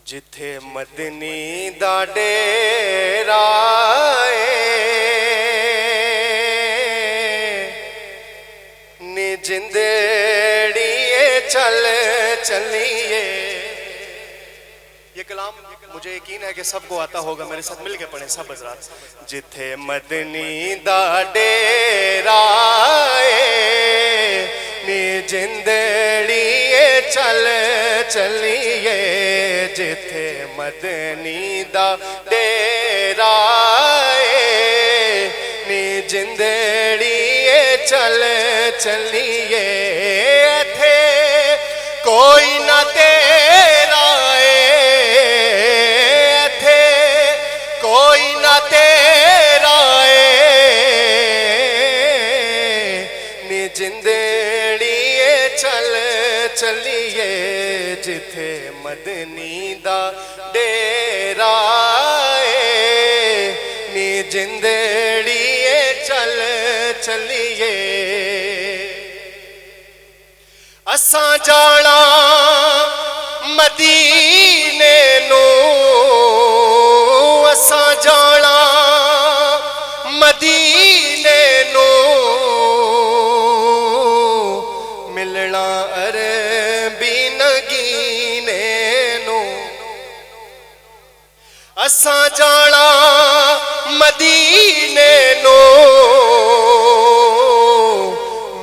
जिथे मदनी दा डेरा नी जिंदड़िए चल चलिए। ये कलाम मुझे यकीन है कि सबको आता होगा, मेरे साथ मिलके पढ़ें सब हज़रात। जिथे मदनी दा डेरा नी जिंदड़िए चल चलिए। जिथे मदनी दा डेरा नी जिंदड़िए चल चलिए। थे कोई ना तेरा थे कोई ना तेरा नी जिंदड़िए चल चलिए। जिथे मदनी दा डेरा नी जिंदड़िए चल चलिए। असां जाना मदीने नू, असां जाना मदीने नू, मिलना अरबी नगीने नू। असां जाना मदीने नू,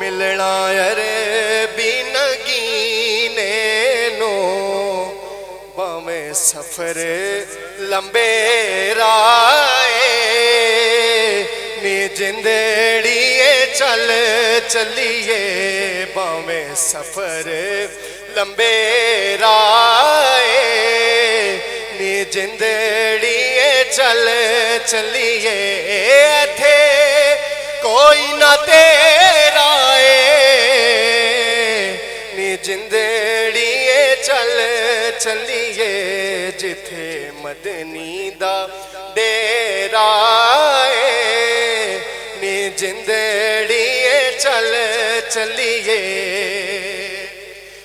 मिलना अरबी नगीने नू। भावें सफर लंबे राए नी जिंदड़िए चल चलिए। भावें सफर लंबे राए नी जिंदड़िए चल चलिए। थे कोई ना तेरा नी जिंदड़िए चल चलिए। जिथे मदनी दा डेरा नी जिंदड़िए चल चलिए।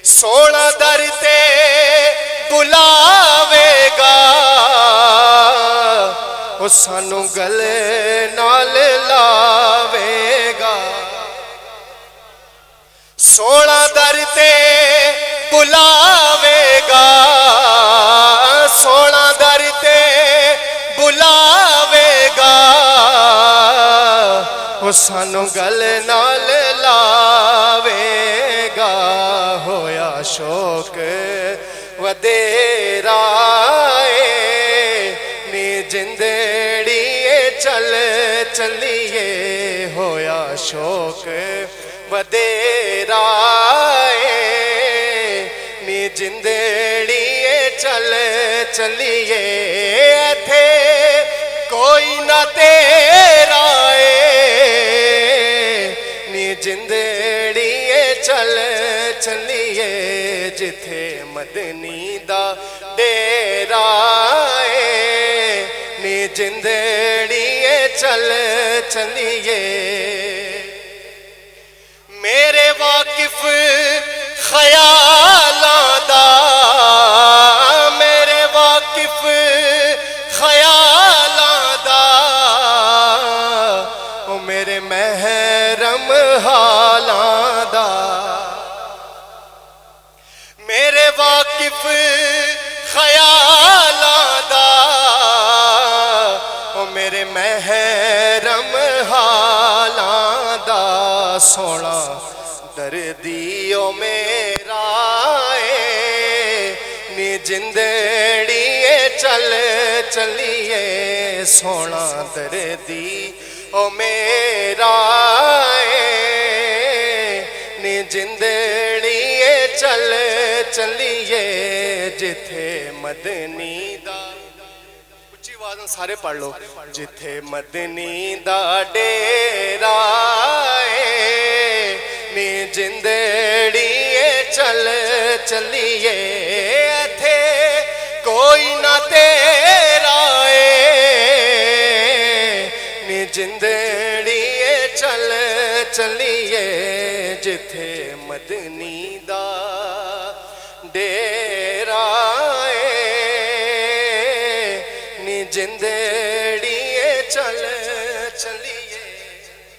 सोना दर ते बुलावेगा ओ सानू गले नाल लावेगा। सोना दर ते बुलावेगा, सोना दर ते बुलावेगा ओ सानू गले नाल लावेगा। होया शौक वदेरा नी जिंदड़िए चल चलिए। होया शौक वदेरा नी जिंदड़िए चल चलिए। थे कोई ना तेरा नी जिंदड़िए चल चलिए। जिथे मदनी दा डेरा नी जिंदड़िए चल चलिए। मेरे वाकिफ ख्यालां दा, मेरे वाकिफ ख्यालां दा, ओ मेरे महरम हालां दा। मेरे वाकिफ ख्यालां दा, ओ मेरे महरम हालां दा। सोना दर्दियो मेरा नी जिंदड़िए चल चलिए। सोना दर्दी ओ मेरा नी जिंदड़िए चल चलिए। जिथे मदनी दा, उच्ची आवाज़ में सारे पढ़ लो। जिथे मदनी दा डेरा नी जिंदड़िए चल चलिए। थे कोई ना तेरा नी जिंदड़िए चल चलिए। जिथे मदनी दा डेरा जिंदेड़िए चल